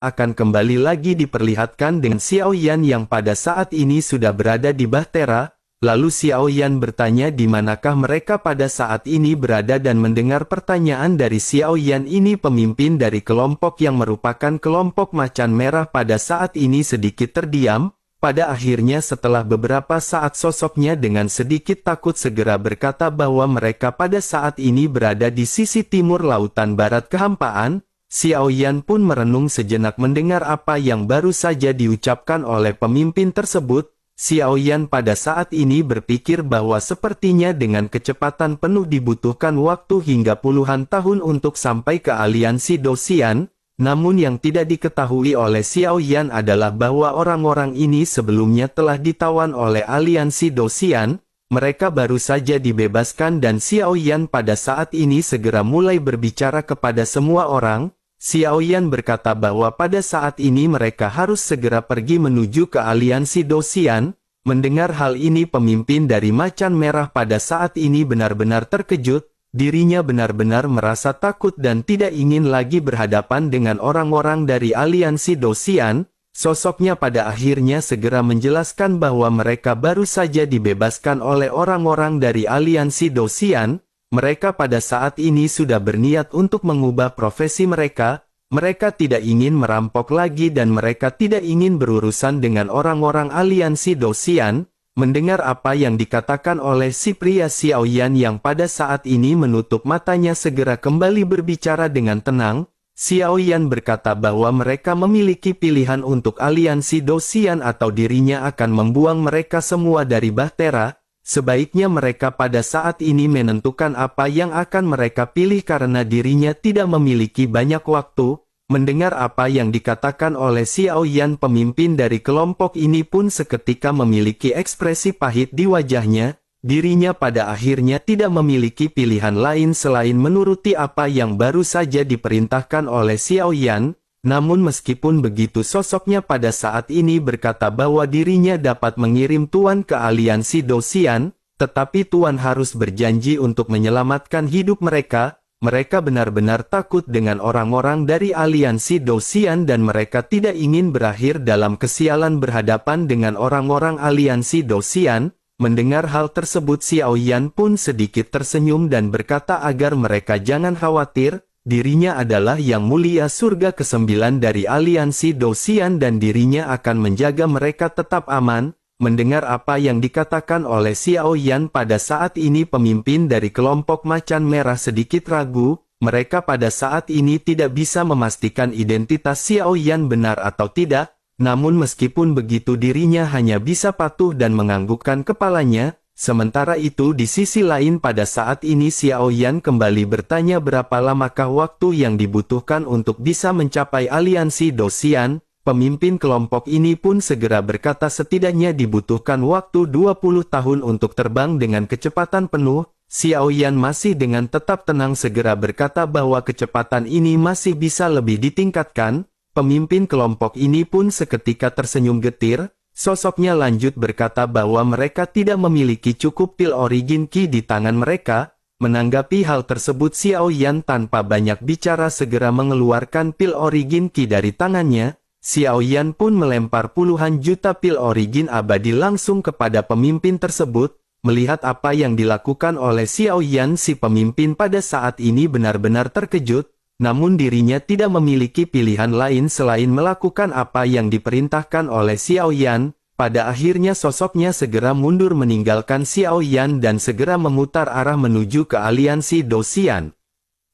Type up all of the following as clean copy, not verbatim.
akan kembali lagi diperlihatkan dengan Xiao Yan yang pada saat ini sudah berada di Bahtera. Lalu Xiao Yan bertanya di manakah mereka pada saat ini berada dan mendengar pertanyaan dari Xiao Yan ini pemimpin dari kelompok yang merupakan kelompok macan merah pada saat ini sedikit terdiam. Pada akhirnya setelah beberapa saat sosoknya dengan sedikit takut segera berkata bahwa mereka pada saat ini berada di sisi timur lautan barat kehampaan. Xiao Yan pun merenung sejenak mendengar apa yang baru saja diucapkan oleh pemimpin tersebut. Xiao Yan pada saat ini berpikir bahwa sepertinya dengan kecepatan penuh dibutuhkan waktu hingga puluhan tahun untuk sampai ke aliansi Dosian. Namun yang tidak diketahui oleh Xiao Yan adalah bahwa orang-orang ini sebelumnya telah ditawan oleh aliansi Dosian. Mereka baru saja dibebaskan dan Xiao Yan pada saat ini segera mulai berbicara kepada semua orang. Xiao Yan berkata bahwa pada saat ini mereka harus segera pergi menuju ke aliansi Dosian. Mendengar hal ini pemimpin dari macan merah pada saat ini benar-benar terkejut. Dirinya benar-benar merasa takut dan tidak ingin lagi berhadapan dengan orang-orang dari aliansi Dosian. Sosoknya pada akhirnya segera menjelaskan bahwa mereka baru saja dibebaskan oleh orang-orang dari aliansi Dosian. Mereka pada saat ini sudah berniat untuk mengubah profesi mereka. Mereka tidak ingin merampok lagi dan mereka tidak ingin berurusan dengan orang-orang aliansi Dosian. Mendengar apa yang dikatakan oleh si pria Xiao Yan yang pada saat ini menutup matanya segera kembali berbicara dengan tenang. Xiao Yan berkata bahwa mereka memiliki pilihan untuk aliansi Dosian atau dirinya akan membuang mereka semua dari Bahtera. Sebaiknya mereka pada saat ini menentukan apa yang akan mereka pilih karena dirinya tidak memiliki banyak waktu. Mendengar apa yang dikatakan oleh Xiao Yan pemimpin dari kelompok ini pun seketika memiliki ekspresi pahit di wajahnya. Dirinya pada akhirnya tidak memiliki pilihan lain selain menuruti apa yang baru saja diperintahkan oleh Xiao Yan. Namun meskipun begitu sosoknya pada saat ini berkata bahwa dirinya dapat mengirim Tuan ke aliansi Dosian, tetapi Tuan harus berjanji untuk menyelamatkan hidup mereka. Mereka benar-benar takut dengan orang-orang dari aliansi Dosian dan mereka tidak ingin berakhir dalam kesialan berhadapan dengan orang-orang aliansi Dosian. Mendengar hal tersebut Xiao Yan pun sedikit tersenyum dan berkata agar mereka jangan khawatir. Dirinya adalah yang mulia surga ke-9 dari aliansi Dosian dan dirinya akan menjaga mereka tetap aman. Mendengar apa yang dikatakan oleh Xiao Yan pada saat ini pemimpin dari kelompok macan merah sedikit ragu. Mereka pada saat ini tidak bisa memastikan identitas Xiao Yan benar atau tidak. Namun meskipun begitu dirinya hanya bisa patuh dan menganggukkan kepalanya. Sementara itu di sisi lain pada saat ini Xiao Yan kembali bertanya berapa lamakah waktu yang dibutuhkan untuk bisa mencapai aliansi Dosian. Pemimpin kelompok ini pun segera berkata setidaknya dibutuhkan waktu 20 tahun untuk terbang dengan kecepatan penuh. Xiao Yan masih dengan tetap tenang segera berkata bahwa kecepatan ini masih bisa lebih ditingkatkan. Pemimpin kelompok ini pun seketika tersenyum getir. Sosoknya lanjut berkata bahwa mereka tidak memiliki cukup pil origin Qi di tangan mereka. Menanggapi hal tersebut Xiao Yan tanpa banyak bicara segera mengeluarkan pil origin Qi dari tangannya. Xiao Yan pun melempar puluhan juta pil origin abadi langsung kepada pemimpin tersebut. Melihat apa yang dilakukan oleh Xiao Yan si pemimpin pada saat ini benar-benar terkejut. Namun dirinya tidak memiliki pilihan lain selain melakukan apa yang diperintahkan oleh Xiao Yan. Pada akhirnya sosoknya segera mundur meninggalkan Xiao Yan dan segera memutar arah menuju ke aliansi Dosian.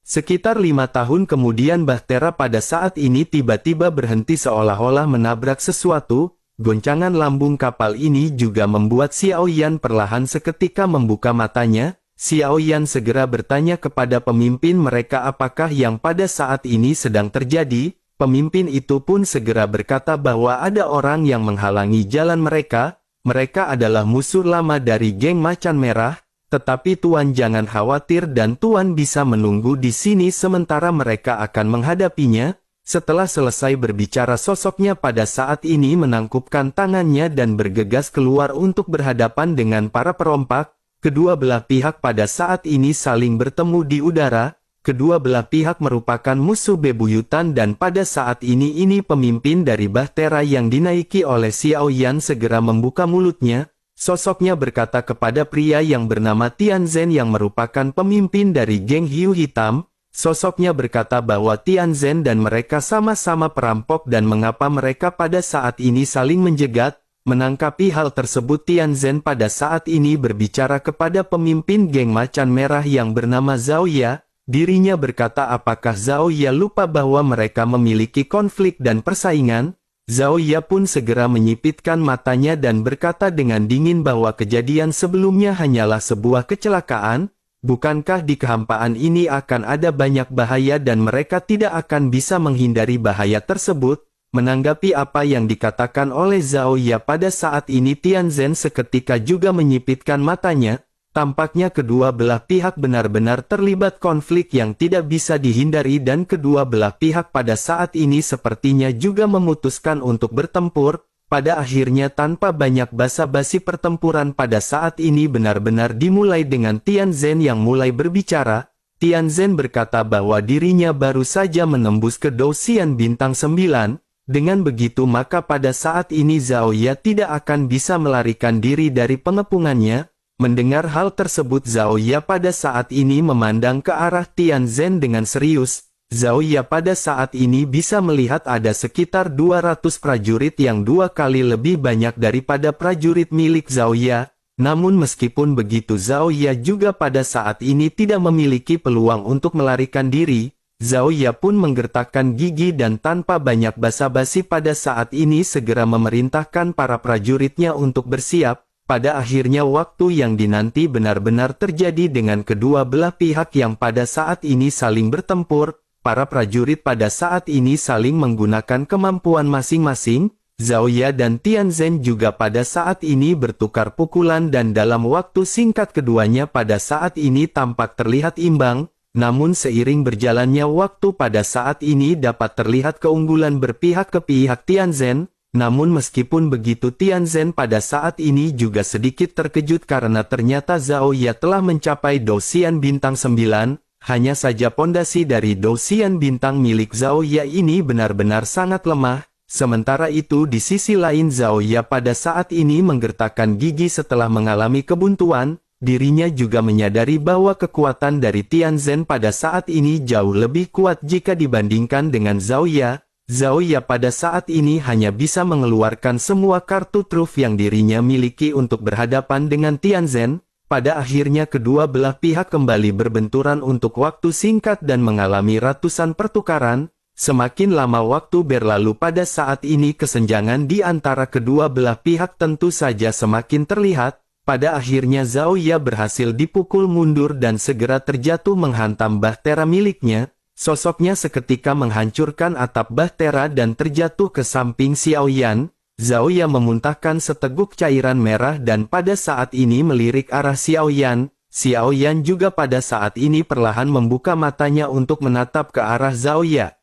Sekitar 5 tahun kemudian Bahtera pada saat ini tiba-tiba berhenti seolah-olah menabrak sesuatu. Goncangan lambung kapal ini juga membuat Xiao Yan perlahan seketika membuka matanya. Xiao Yan segera bertanya kepada pemimpin mereka apakah yang pada saat ini sedang terjadi. Pemimpin itu pun segera berkata bahwa ada orang yang menghalangi jalan mereka. Mereka adalah musuh lama dari geng macan merah. Tetapi Tuan jangan khawatir dan Tuan bisa menunggu di sini sementara mereka akan menghadapinya. Setelah selesai berbicara sosoknya pada saat ini menangkupkan tangannya dan bergegas keluar untuk berhadapan dengan para perompak. Kedua belah pihak pada saat ini saling bertemu di udara. kedua belah pihak merupakan musuh bebuyutan dan pada saat ini pemimpin dari Bahtera yang dinaiki oleh Xiao Yan segera membuka mulutnya. Sosoknya berkata kepada pria yang bernama Tian Zhen yang merupakan pemimpin dari geng Hiu Hitam. Sosoknya berkata bahwa Tian Zhen dan mereka sama-sama perampok dan mengapa mereka pada saat ini saling menjegat. Menangkapi hal tersebut, Tian Zhen pada saat ini berbicara kepada pemimpin geng Macan Merah yang bernama Zhao Ya. Dirinya berkata apakah Zhao Ya lupa bahwa mereka memiliki konflik dan persaingan. Zhao Ya pun segera menyipitkan matanya dan berkata dengan dingin bahwa kejadian sebelumnya hanyalah sebuah kecelakaan. Bukankah di kehampaan ini akan ada banyak bahaya dan mereka tidak akan bisa menghindari bahaya tersebut? Menanggapi apa yang dikatakan oleh Zhao Ya pada saat ini, Tian Zhen seketika juga menyipitkan matanya. Tampaknya kedua belah pihak benar-benar terlibat konflik yang tidak bisa dihindari dan kedua belah pihak pada saat ini sepertinya juga memutuskan untuk bertempur. Pada akhirnya tanpa banyak basa-basi pertempuran pada saat ini benar-benar dimulai dengan Tian Zhen yang mulai berbicara. Tian Zhen berkata bahwa dirinya baru saja menembus ke Douxian Bintang 9. Dengan begitu maka pada saat ini Zhao Ya tidak akan bisa melarikan diri dari pengepungannya. Mendengar hal tersebut, Zhao Ya pada saat ini memandang ke arah Tian Zhen dengan serius. Zhao Ya pada saat ini bisa melihat ada sekitar 200 prajurit yang 2 kali lebih banyak daripada prajurit milik Zhao Ya. Namun meskipun begitu Zhao Ya juga pada saat ini tidak memiliki peluang untuk melarikan diri. Zhao Ya pun menggertakkan gigi dan tanpa banyak basa-basi pada saat ini segera memerintahkan para prajuritnya untuk bersiap. Pada akhirnya waktu yang dinanti benar-benar terjadi dengan kedua belah pihak yang pada saat ini saling bertempur. Para prajurit pada saat ini saling menggunakan kemampuan masing-masing. Zhao Ya dan Tian Zhen juga pada saat ini bertukar pukulan dan dalam waktu singkat keduanya pada saat ini tampak terlihat imbang. Namun seiring berjalannya waktu pada saat ini dapat terlihat keunggulan berpihak ke pihak Tian Zhen. Namun meskipun begitu Tian Zhen pada saat ini juga sedikit terkejut karena ternyata Zhao Ya telah mencapai Douxian Bintang 9. Hanya saja pondasi dari Douxian Bintang milik Zhao Ya ini benar-benar sangat lemah. Sementara itu di sisi lain Zhao Ya pada saat ini menggertakkan gigi setelah mengalami kebuntuan. Dirinya juga menyadari bahwa kekuatan dari Tian Zhen pada saat ini jauh lebih kuat jika dibandingkan dengan Zhao Ya. Zhao Ya pada saat ini hanya bisa mengeluarkan semua kartu truf yang dirinya miliki untuk berhadapan dengan Tian Zhen. Pada akhirnya kedua belah pihak kembali berbenturan untuk waktu singkat dan mengalami ratusan pertukaran. Semakin lama waktu berlalu pada saat ini kesenjangan di antara kedua belah pihak tentu saja semakin terlihat. Pada akhirnya Zhao Ya berhasil dipukul mundur dan segera terjatuh menghantam bahtera miliknya. Sosoknya seketika menghancurkan atap bahtera dan terjatuh ke samping Xiao Yan. Zhao Ya memuntahkan seteguk cairan merah dan pada saat ini melirik arah Xiao Yan. Xiao Yan juga pada saat ini perlahan membuka matanya untuk menatap ke arah Zhao Ya.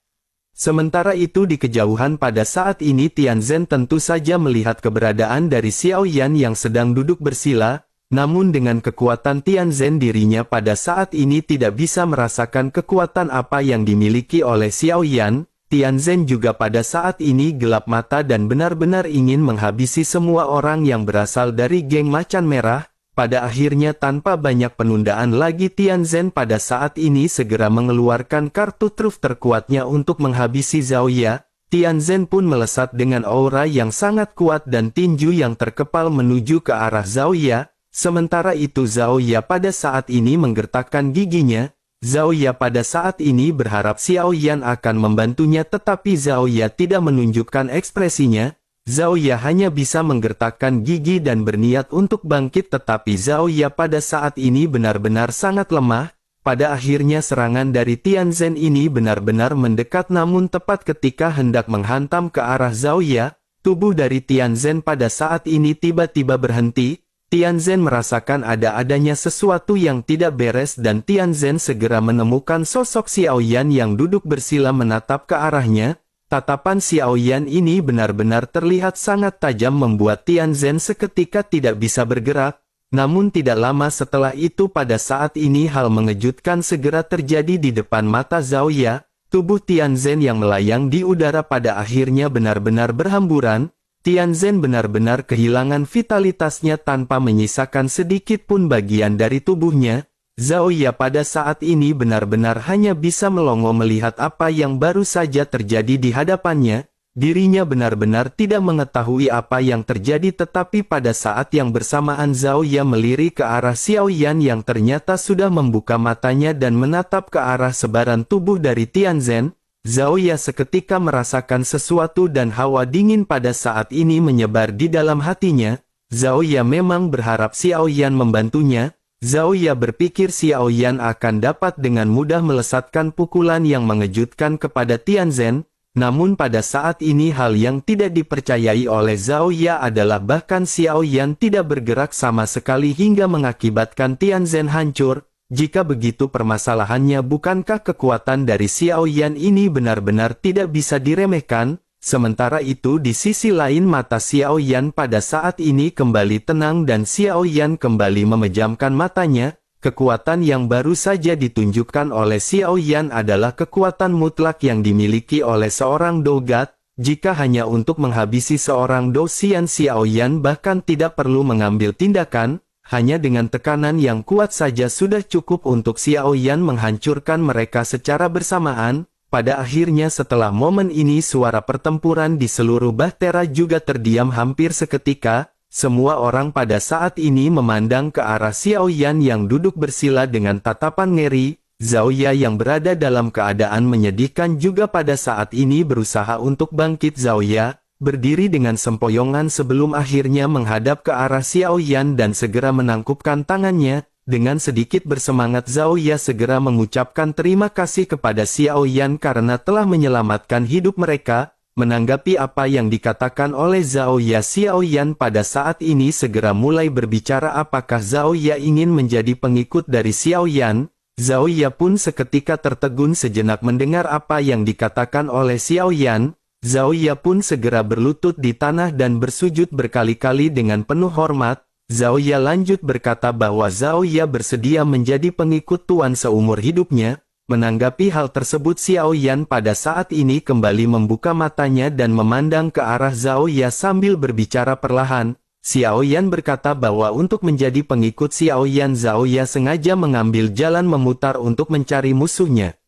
Sementara itu di kejauhan pada saat ini Tian Zhen tentu saja melihat keberadaan dari Xiao Yan yang sedang duduk bersila. Namun dengan kekuatan Tian Zhen dirinya pada saat ini tidak bisa merasakan kekuatan apa yang dimiliki oleh Xiao Yan. Tian Zhen juga pada saat ini gelap mata dan benar-benar ingin menghabisi semua orang yang berasal dari geng Macan Merah. Pada akhirnya tanpa banyak penundaan lagi Tian Zhen pada saat ini segera mengeluarkan kartu truf terkuatnya untuk menghabisi Zhao Ya. Tian Zhen pun melesat dengan aura yang sangat kuat dan tinju yang terkepal menuju ke arah Zhao Ya. Sementara itu Zhao Ya pada saat ini menggertakkan giginya. Zhao Ya pada saat ini berharap Xiao Yan akan membantunya tetapi Zhao Ya tidak menunjukkan ekspresinya. Zhao Ya hanya bisa menggertakkan gigi dan berniat untuk bangkit tetapi Zhao Ya pada saat ini benar-benar sangat lemah. Pada akhirnya serangan dari Tian Zhen ini benar-benar mendekat namun tepat ketika hendak menghantam ke arah Zhao Ya, tubuh dari Tian Zhen pada saat ini tiba-tiba berhenti. Tian Zhen merasakan adanya sesuatu yang tidak beres dan Tian Zhen segera menemukan sosok Xiao Yan yang duduk bersila menatap ke arahnya. Tatapan Xiao Yan ini benar-benar terlihat sangat tajam membuat Tian Zhen seketika tidak bisa bergerak. Namun tidak lama setelah itu pada saat ini hal mengejutkan segera terjadi di depan mata Zhao Ya. Tubuh Tianzhen yang melayang di udara pada akhirnya benar-benar berhamburan. Tianzhen benar-benar kehilangan vitalitasnya tanpa menyisakan sedikit pun bagian dari tubuhnya. Zhao Ya pada saat ini benar-benar hanya bisa melongo melihat apa yang baru saja terjadi di hadapannya. Dirinya benar-benar tidak mengetahui apa yang terjadi, tetapi pada saat yang bersamaan Zhao Ya melirik ke arah Xiao Yan yang ternyata sudah membuka matanya dan menatap ke arah sebaran tubuh dari Tianzhen. Zhao Ya seketika merasakan sesuatu dan hawa dingin pada saat ini menyebar di dalam hatinya. Zhao Ya memang berharap Xiao Yan membantunya. Zhao Ya berpikir Xiao Yan akan dapat dengan mudah melesatkan pukulan yang mengejutkan kepada Tianzhen. Namun pada saat ini hal yang tidak dipercayai oleh Zhao Ya adalah bahkan Xiao Yan tidak bergerak sama sekali hingga mengakibatkan Tianzhen hancur. Jika begitu permasalahannya, bukankah kekuatan dari Xiao Yan ini benar-benar tidak bisa diremehkan? Sementara itu di sisi lain mata Xiao Yan pada saat ini kembali tenang dan Xiao Yan kembali memejamkan matanya. Kekuatan yang baru saja ditunjukkan oleh Xiao Yan adalah kekuatan mutlak yang dimiliki oleh seorang dogat. Jika hanya untuk menghabisi seorang dosian, Xiao Yan bahkan tidak perlu mengambil tindakan. Hanya dengan tekanan yang kuat saja sudah cukup untuk Xiao Yan menghancurkan mereka secara bersamaan. Pada akhirnya setelah momen ini suara pertempuran di seluruh Bahtera juga terdiam hampir seketika. Semua orang pada saat ini memandang ke arah Xiao Yan yang duduk bersila dengan tatapan ngeri. Zhao Ya yang berada dalam keadaan menyedihkan juga pada saat ini berusaha untuk bangkit. Zhao Ya berdiri dengan sempoyongan sebelum akhirnya menghadap ke arah Xiao Yan dan segera menangkupkan tangannya. Dengan sedikit bersemangat Zhao Ya segera mengucapkan terima kasih kepada Xiao Yan karena telah menyelamatkan hidup mereka. Menanggapi apa yang dikatakan oleh Zhao Ya, Xiao Yan pada saat ini segera mulai berbicara apakah Zhao Ya ingin menjadi pengikut dari Xiao Yan. Zhao Ya pun seketika tertegun sejenak mendengar apa yang dikatakan oleh Xiao Yan. Zhao Ya pun segera berlutut di tanah dan bersujud berkali-kali dengan penuh hormat. Zhao Ya lanjut berkata bahwa Zhao Ya bersedia menjadi pengikut Tuan seumur hidupnya. Menanggapi hal tersebut Xiao Yan pada saat ini kembali membuka matanya dan memandang ke arah Zhao Ya sambil berbicara perlahan. Xiao Yan berkata bahwa untuk menjadi pengikut Xiao Yan, Zhao Ya sengaja mengambil jalan memutar untuk mencari musuhnya.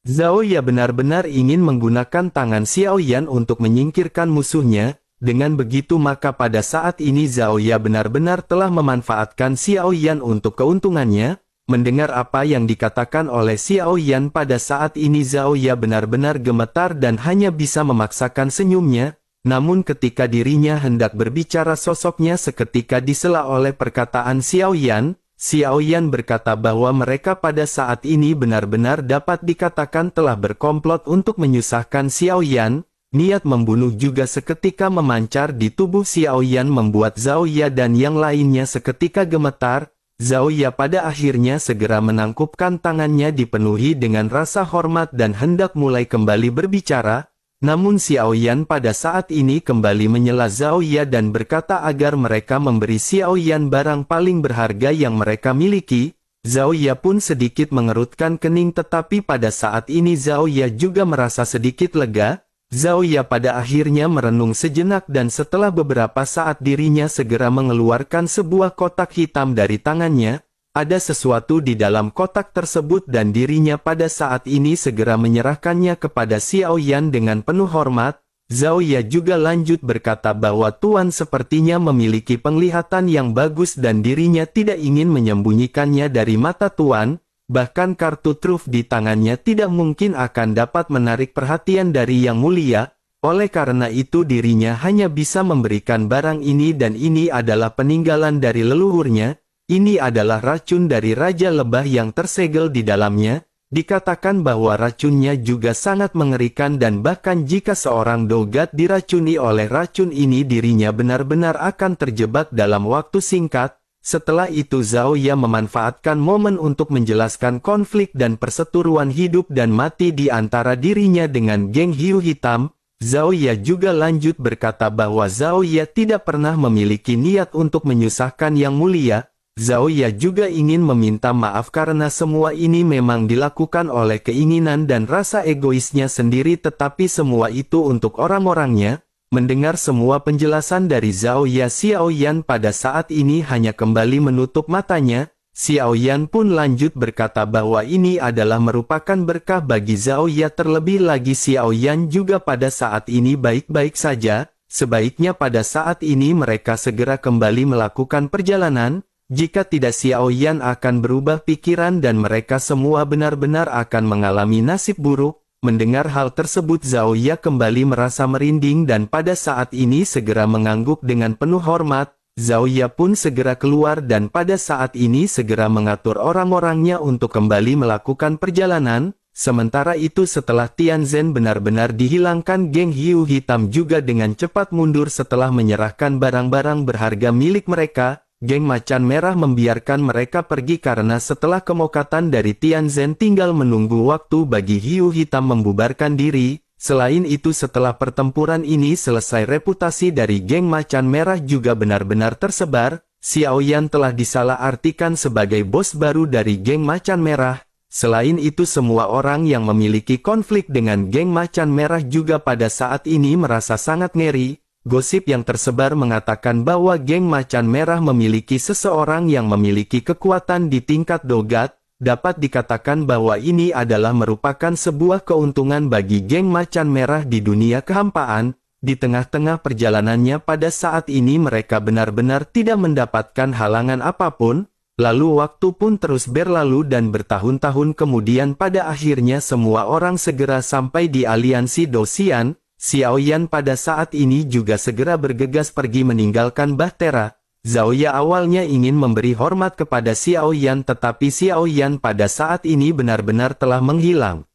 Zhao Ya benar-benar ingin menggunakan tangan Xiao Yan untuk menyingkirkan musuhnya. Dengan begitu maka pada saat ini Zhao Ya benar-benar telah memanfaatkan Xiao Yan untuk keuntungannya. Mendengar apa yang dikatakan oleh Xiao Yan pada saat ini Zhao Ya benar-benar gemetar dan hanya bisa memaksakan senyumnya. Namun ketika dirinya hendak berbicara sosoknya seketika disela oleh perkataan Xiao Yan. Xiao Yan berkata bahwa mereka pada saat ini benar-benar dapat dikatakan telah berkomplot untuk menyusahkan Xiao Yan. Niat membunuh juga seketika memancar di tubuh Xiao Yan membuat Zhao Ya dan yang lainnya seketika gemetar. Zhao Ya pada akhirnya segera menangkupkan tangannya dipenuhi dengan rasa hormat dan hendak mulai kembali berbicara. Namun Xiao Yan pada saat ini kembali menyela Zhao Ya dan berkata agar mereka memberi Xiao Yan barang paling berharga yang mereka miliki. Zhao Ya pun sedikit mengerutkan kening, tetapi pada saat ini Zhao Ya juga merasa sedikit lega. Zhao Ya pada akhirnya merenung sejenak dan setelah beberapa saat dirinya segera mengeluarkan sebuah kotak hitam dari tangannya. Ada sesuatu di dalam kotak tersebut dan dirinya pada saat ini segera menyerahkannya kepada Xiao Yan dengan penuh hormat. Zhao Ya juga lanjut berkata bahwa Tuan sepertinya memiliki penglihatan yang bagus dan dirinya tidak ingin menyembunyikannya dari mata Tuan. Bahkan kartu truf di tangannya tidak mungkin akan dapat menarik perhatian dari Yang Mulia. Oleh karena itu dirinya hanya bisa memberikan barang ini dan ini adalah peninggalan dari leluhurnya. Ini adalah racun dari Raja Lebah yang tersegel di dalamnya. Dikatakan bahwa racunnya juga sangat mengerikan dan bahkan jika seorang dogat diracuni oleh racun ini dirinya benar-benar akan terjebak dalam waktu singkat. Setelah itu Zhao Ya memanfaatkan momen untuk menjelaskan konflik dan perseteruan hidup dan mati di antara dirinya dengan geng hiu hitam. Zhao Ya juga lanjut berkata bahwa Zhao Ya tidak pernah memiliki niat untuk menyusahkan Yang Mulia. Zhao Ya juga ingin meminta maaf karena semua ini memang dilakukan oleh keinginan dan rasa egoisnya sendiri, tetapi semua itu untuk orang-orangnya. Mendengar semua penjelasan dari Zhao Ya, Xiao Yan pada saat ini hanya kembali menutup matanya. Xiao Yan pun lanjut berkata bahwa ini adalah merupakan berkah bagi Zhao Ya, terlebih lagi Xiao Yan juga pada saat ini baik-baik saja. Sebaiknya pada saat ini mereka segera kembali melakukan perjalanan. Jika tidak, Xiao Yan akan berubah pikiran dan mereka semua benar-benar akan mengalami nasib buruk. Mendengar hal tersebut, Zhao Ya kembali merasa merinding dan pada saat ini segera mengangguk dengan penuh hormat. Zhao Ya pun segera keluar dan pada saat ini segera mengatur orang-orangnya untuk kembali melakukan perjalanan. Sementara itu setelah Tianzhen benar-benar dihilangkan, geng Hiu Hitam juga dengan cepat mundur setelah menyerahkan barang-barang berharga milik mereka. Geng Macan Merah membiarkan mereka pergi karena setelah kemokatan dari Tianzhen tinggal menunggu waktu bagi Hiu Hitam membubarkan diri. Selain itu setelah pertempuran ini selesai, reputasi dari geng Macan Merah juga benar-benar tersebar. Xiao Yan telah disalahartikan sebagai bos baru dari geng Macan Merah. Selain itu semua orang yang memiliki konflik dengan geng Macan Merah juga pada saat ini merasa sangat ngeri. Gosip yang tersebar mengatakan bahwa geng Macan Merah memiliki seseorang yang memiliki kekuatan di tingkat dogat. Dapat dikatakan bahwa ini adalah merupakan sebuah keuntungan bagi geng Macan Merah di dunia kehampaan. Di tengah-tengah perjalanannya pada saat ini mereka benar-benar tidak mendapatkan halangan apapun. Lalu waktu pun terus berlalu dan bertahun-tahun kemudian pada akhirnya semua orang segera sampai di aliansi Dosian. Xiao Yan pada saat ini juga segera bergegas pergi meninggalkan Bahtera. Zhao Ya awalnya ingin memberi hormat kepada Xiao Yan, tetapi Xiao Yan pada saat ini benar-benar telah menghilang.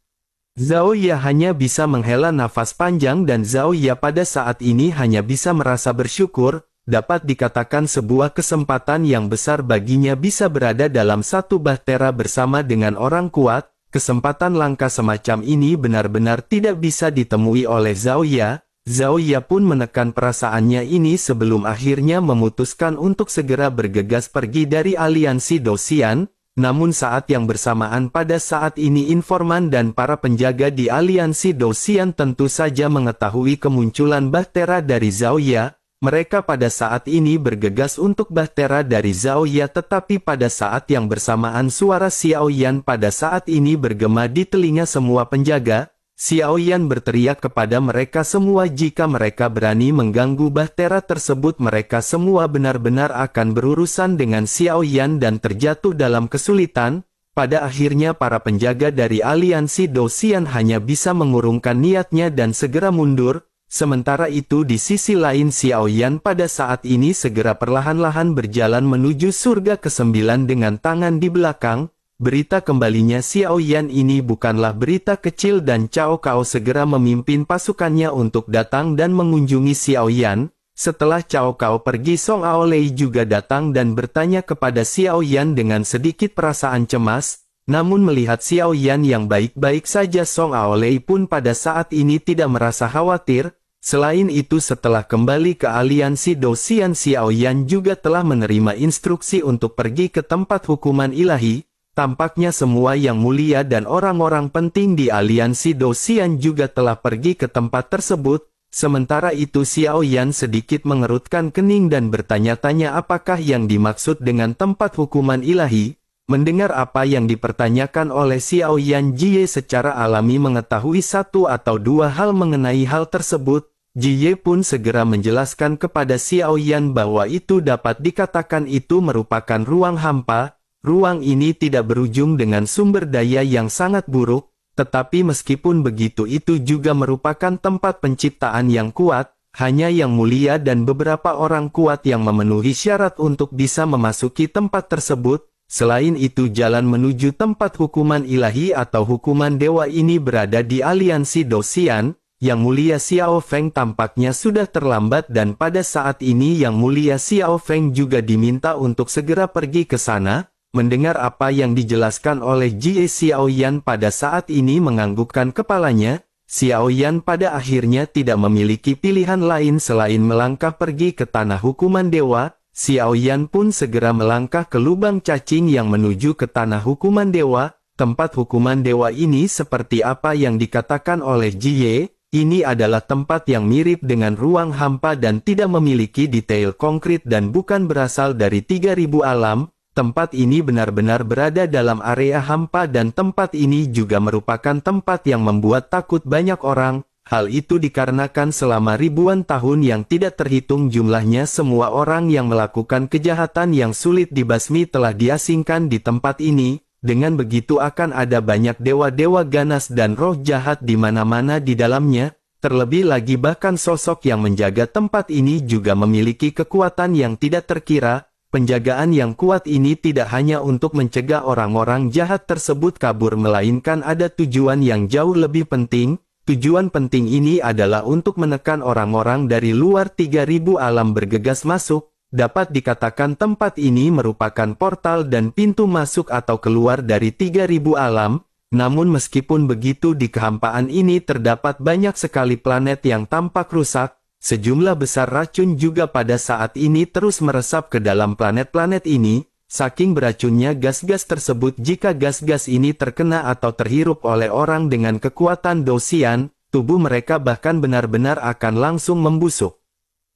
Zhao Ya hanya bisa menghela nafas panjang dan Zhao Ya pada saat ini hanya bisa merasa bersyukur. Dapat dikatakan sebuah kesempatan yang besar baginya bisa berada dalam satu Bahtera bersama dengan orang kuat. Kesempatan langka semacam ini benar-benar tidak bisa ditemui oleh Zhao Ya. Zhao Ya pun menekan perasaannya ini sebelum akhirnya memutuskan untuk segera bergegas pergi dari aliansi Dosian. Namun saat yang bersamaan pada saat ini informan dan para penjaga di aliansi Dosian tentu saja mengetahui kemunculan Bahtera dari Zhao Ya. Mereka pada saat ini bergegas untuk Bahtera dari Zhao Ya, tetapi pada saat yang bersamaan suara Xiao Yan pada saat ini bergema di telinga semua penjaga. Xiao Yan berteriak kepada mereka semua jika mereka berani mengganggu Bahtera tersebut mereka semua benar-benar akan berurusan dengan Xiao Yan dan terjatuh dalam kesulitan. Pada akhirnya para penjaga dari aliansi Dosian hanya bisa mengurungkan niatnya dan segera mundur. Sementara itu di sisi lain Xiao Yan pada saat ini segera perlahan-lahan berjalan menuju surga ke-9 dengan tangan di belakang. Berita kembalinya Xiao Yan ini bukanlah berita kecil dan Cao Cao segera memimpin pasukannya untuk datang dan mengunjungi Xiao Yan. Setelah Cao Cao pergi, Song Aolei juga datang dan bertanya kepada Xiao Yan dengan sedikit perasaan cemas. Namun melihat Xiao Yan yang baik-baik saja, Song Aolei pun pada saat ini tidak merasa khawatir. Selain itu setelah kembali ke aliansi Dosian, Xiao Yan juga telah menerima instruksi untuk pergi ke tempat hukuman ilahi. Tampaknya semua yang mulia dan orang-orang penting di aliansi Dosian juga telah pergi ke tempat tersebut. Sementara itu Xiao Yan sedikit mengerutkan kening dan bertanya-tanya apakah yang dimaksud dengan tempat hukuman ilahi. Mendengar apa yang dipertanyakan oleh Xiao Yan, Jie secara alami mengetahui satu atau dua hal mengenai hal tersebut. Jie pun segera menjelaskan kepada Xiao Yan bahwa itu dapat dikatakan itu merupakan ruang hampa. Ruang ini tidak berujung dengan sumber daya yang sangat buruk, tetapi meskipun begitu itu juga merupakan tempat penciptaan yang kuat. Hanya yang mulia dan beberapa orang kuat yang memenuhi syarat untuk bisa memasuki tempat tersebut. Selain itu jalan menuju tempat hukuman ilahi atau hukuman dewa ini berada di aliansi Dosian. Yang mulia Xiao Feng tampaknya sudah terlambat dan pada saat ini yang mulia Xiao Feng juga diminta untuk segera pergi ke sana. Mendengar apa yang dijelaskan oleh Jie, Xiao Yan pada saat ini menganggukkan kepalanya. Xiao Yan pada akhirnya tidak memiliki pilihan lain selain melangkah pergi ke tanah hukuman dewa. Xiao Yan pun segera melangkah ke lubang cacing yang menuju ke tanah hukuman dewa. Tempat hukuman dewa ini seperti apa yang dikatakan oleh Jie, ini adalah tempat yang mirip dengan ruang hampa dan tidak memiliki detail konkret dan bukan berasal dari 3000 alam. Tempat ini benar-benar berada dalam area hampa dan tempat ini juga merupakan tempat yang membuat takut banyak orang. Hal itu dikarenakan selama ribuan tahun yang tidak terhitung jumlahnya semua orang yang melakukan kejahatan yang sulit dibasmi telah diasingkan di tempat ini. Dengan begitu akan ada banyak dewa-dewa ganas dan roh jahat di mana-mana di dalamnya. Terlebih lagi bahkan sosok yang menjaga tempat ini juga memiliki kekuatan yang tidak terkira. Penjagaan yang kuat ini tidak hanya untuk mencegah orang-orang jahat tersebut kabur melainkan ada tujuan yang jauh lebih penting. Tujuan penting ini adalah untuk menekan orang-orang dari luar 3000 alam bergegas masuk. Dapat dikatakan tempat ini merupakan portal dan pintu masuk atau keluar dari 3000 alam. Namun meskipun begitu di kehampaan ini terdapat banyak sekali planet yang tampak rusak. Sejumlah besar racun juga pada saat ini terus meresap ke dalam planet-planet ini. Saking beracunnya gas-gas tersebut, jika gas-gas ini terkena atau terhirup oleh orang dengan kekuatan dosian, tubuh mereka bahkan benar-benar akan langsung membusuk.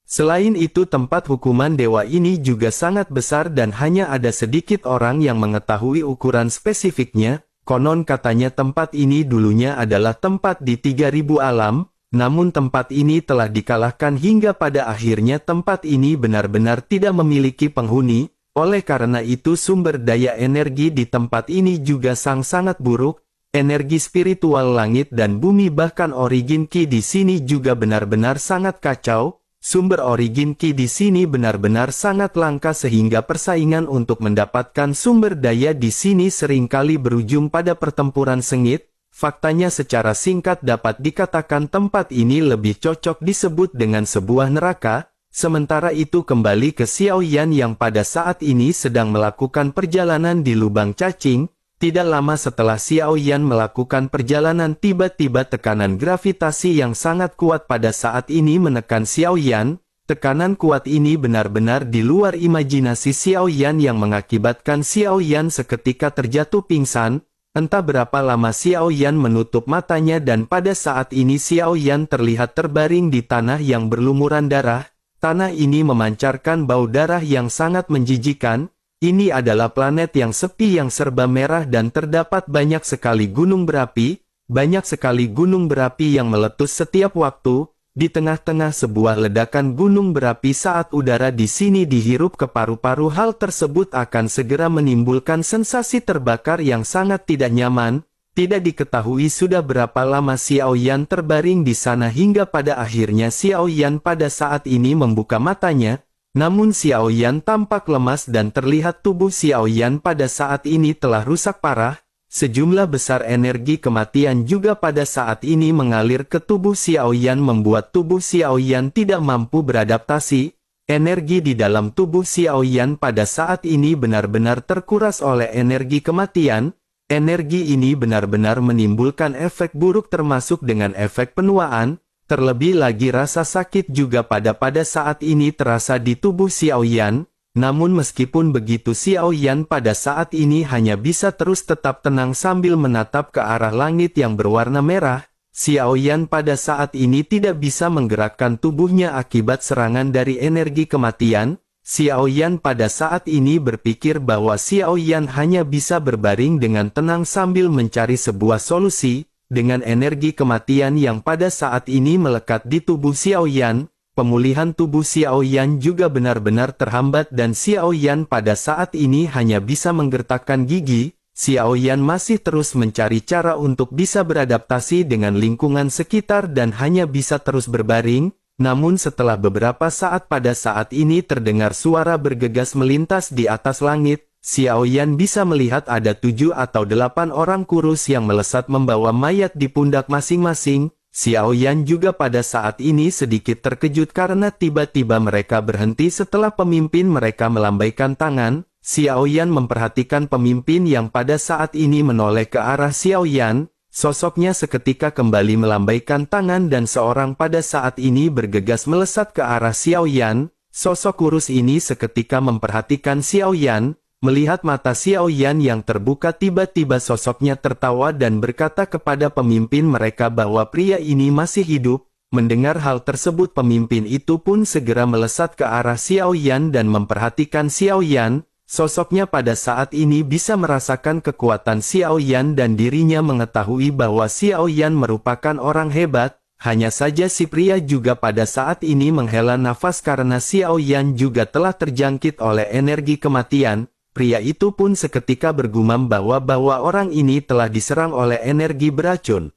Selain itu tempat hukuman dewa ini juga sangat besar dan hanya ada sedikit orang yang mengetahui ukuran spesifiknya. Konon katanya tempat ini dulunya adalah tempat di 3000 alam, namun tempat ini telah dikalahkan hingga pada akhirnya tempat ini benar-benar tidak memiliki penghuni. Oleh karena itu sumber daya energi di tempat ini juga sangat buruk. Energi spiritual langit dan bumi bahkan origin ki di sini juga benar-benar sangat kacau. Sumber origin ki di sini benar-benar sangat langka sehingga persaingan untuk mendapatkan sumber daya di sini seringkali berujung pada pertempuran sengit. Faktanya secara singkat dapat dikatakan tempat ini lebih cocok disebut dengan sebuah neraka. Sementara itu kembali ke Xiao Yan yang pada saat ini sedang melakukan perjalanan di lubang cacing. Tidak lama setelah Xiao Yan melakukan perjalanan tiba-tiba tekanan gravitasi yang sangat kuat pada saat ini menekan Xiao Yan. Tekanan kuat ini benar-benar di luar imajinasi Xiao Yan yang mengakibatkan Xiao Yan seketika terjatuh pingsan. Entah berapa lama Xiao Yan menutup matanya dan pada saat ini Xiao Yan terlihat terbaring di tanah yang berlumuran darah. Tanah ini memancarkan bau darah yang sangat menjijikan. Ini adalah planet yang sepi yang serba merah dan terdapat banyak sekali gunung berapi. Banyak sekali gunung berapi yang meletus setiap waktu. Di tengah-tengah sebuah ledakan gunung berapi saat udara di sini dihirup ke paru-paru, hal tersebut akan segera menimbulkan sensasi terbakar yang sangat tidak nyaman. Tidak diketahui sudah berapa lama Xiao Yan terbaring di sana hingga pada akhirnya Xiao Yan pada saat ini membuka matanya. Namun Xiao Yan tampak lemas dan terlihat tubuh Xiao Yan pada saat ini telah rusak parah. Sejumlah besar energi kematian juga pada saat ini mengalir ke tubuh Xiao Yan membuat tubuh Xiao Yan tidak mampu beradaptasi. Energi di dalam tubuh Xiao Yan pada saat ini benar-benar terkuras oleh energi kematian. Energi ini benar-benar menimbulkan efek buruk termasuk dengan efek penuaan. Terlebih lagi rasa sakit juga pada saat ini terasa di tubuh Xiao Yan. Namun meskipun begitu Xiao Yan pada saat ini hanya bisa terus tetap tenang sambil menatap ke arah langit yang berwarna merah. Xiao Yan pada saat ini tidak bisa menggerakkan tubuhnya akibat serangan dari energi kematian. Xiao Yan pada saat ini berpikir bahwa Xiao Yan hanya bisa berbaring dengan tenang sambil mencari sebuah solusi. Dengan energi kematian yang pada saat ini melekat di tubuh Xiao Yan, pemulihan tubuh Xiao Yan juga benar-benar terhambat dan Xiao Yan pada saat ini hanya bisa menggertakkan gigi. Xiao Yan masih terus mencari cara untuk bisa beradaptasi dengan lingkungan sekitar dan hanya bisa terus berbaring. Namun setelah beberapa saat pada saat ini terdengar suara bergegas melintas di atas langit. Xiao Yan bisa melihat ada 7 atau 8 orang kurus yang melesat membawa mayat di pundak masing-masing. Xiao Yan juga pada saat ini sedikit terkejut karena tiba-tiba mereka berhenti setelah pemimpin mereka melambaikan tangan. Xiao Yan memperhatikan pemimpin yang pada saat ini menoleh ke arah Xiao Yan. Sosoknya seketika kembali melambaikan tangan dan seorang pada saat ini bergegas melesat ke arah Xiao Yan. Sosok kurus ini seketika memperhatikan Xiao Yan. Melihat mata Xiao Yan yang terbuka, tiba-tiba sosoknya tertawa dan berkata kepada pemimpin mereka bahwa pria ini masih hidup. Mendengar hal tersebut, pemimpin itu pun segera melesat ke arah Xiao Yan dan memperhatikan Xiao Yan. Sosoknya pada saat ini bisa merasakan kekuatan Xiao Yan dan dirinya mengetahui bahwa Xiao Yan merupakan orang hebat. Hanya saja si pria juga pada saat ini menghela nafas karena Xiao Yan juga telah terjangkit oleh energi kematian. Pria itu pun seketika bergumam bahwa orang ini telah diserang oleh energi beracun.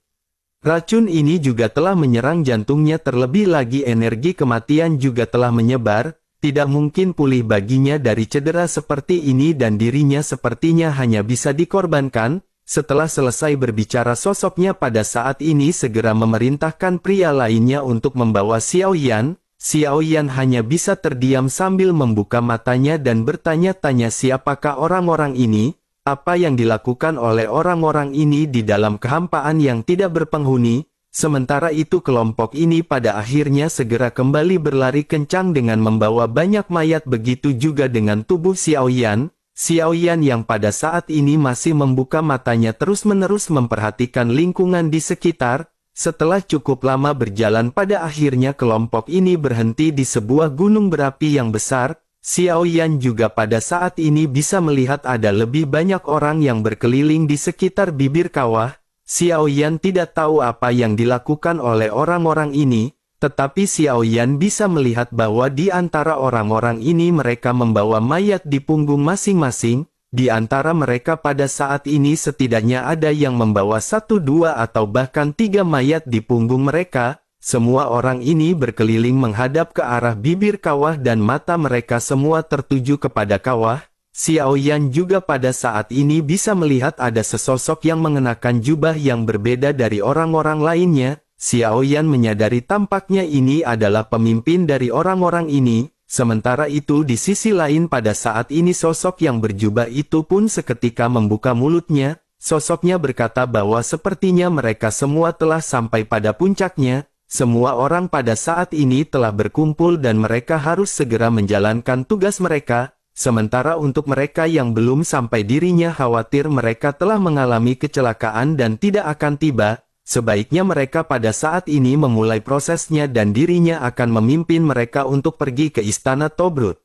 Racun ini juga telah menyerang jantungnya, terlebih lagi energi kematian juga telah menyebar. Tidak mungkin pulih baginya dari cedera seperti ini dan dirinya sepertinya hanya bisa dikorbankan. Setelah selesai berbicara, sosoknya pada saat ini segera memerintahkan pria lainnya untuk membawa Xiao Yan. Xiao Yan hanya bisa terdiam sambil membuka matanya dan bertanya-tanya siapakah orang-orang ini, apa yang dilakukan oleh orang-orang ini di dalam kehampaan yang tidak berpenghuni. Sementara itu kelompok ini pada akhirnya segera kembali berlari kencang dengan membawa banyak mayat, begitu juga dengan tubuh Xiao Yan. Xiao Yan yang pada saat ini masih membuka matanya terus-menerus memperhatikan lingkungan di sekitar. Setelah cukup lama berjalan, pada akhirnya kelompok ini berhenti di sebuah gunung berapi yang besar. Xiao Yan juga pada saat ini bisa melihat ada lebih banyak orang yang berkeliling di sekitar bibir kawah. Xiao Yan tidak tahu apa yang dilakukan oleh orang-orang ini, tetapi Xiao Yan bisa melihat bahwa di antara orang-orang ini mereka membawa mayat di punggung masing-masing. Di antara mereka pada saat ini setidaknya ada yang membawa 1, 2 atau bahkan 3 mayat di punggung mereka. Semua orang ini berkeliling menghadap ke arah bibir kawah dan mata mereka semua tertuju kepada kawah. Xiao Yan juga pada saat ini bisa melihat ada sesosok yang mengenakan jubah yang berbeda dari orang-orang lainnya. Xiao Yan menyadari tampaknya ini adalah pemimpin dari orang-orang ini. Sementara itu di sisi lain pada saat ini sosok yang berjubah itu pun seketika membuka mulutnya. Sosoknya berkata bahwa sepertinya mereka semua telah sampai pada puncaknya. Semua orang pada saat ini telah berkumpul dan mereka harus segera menjalankan tugas mereka. Sementara untuk mereka yang belum sampai, dirinya khawatir mereka telah mengalami kecelakaan dan tidak akan tiba. Sebaiknya mereka pada saat ini memulai prosesnya dan dirinya akan memimpin mereka untuk pergi ke istana Tobrut.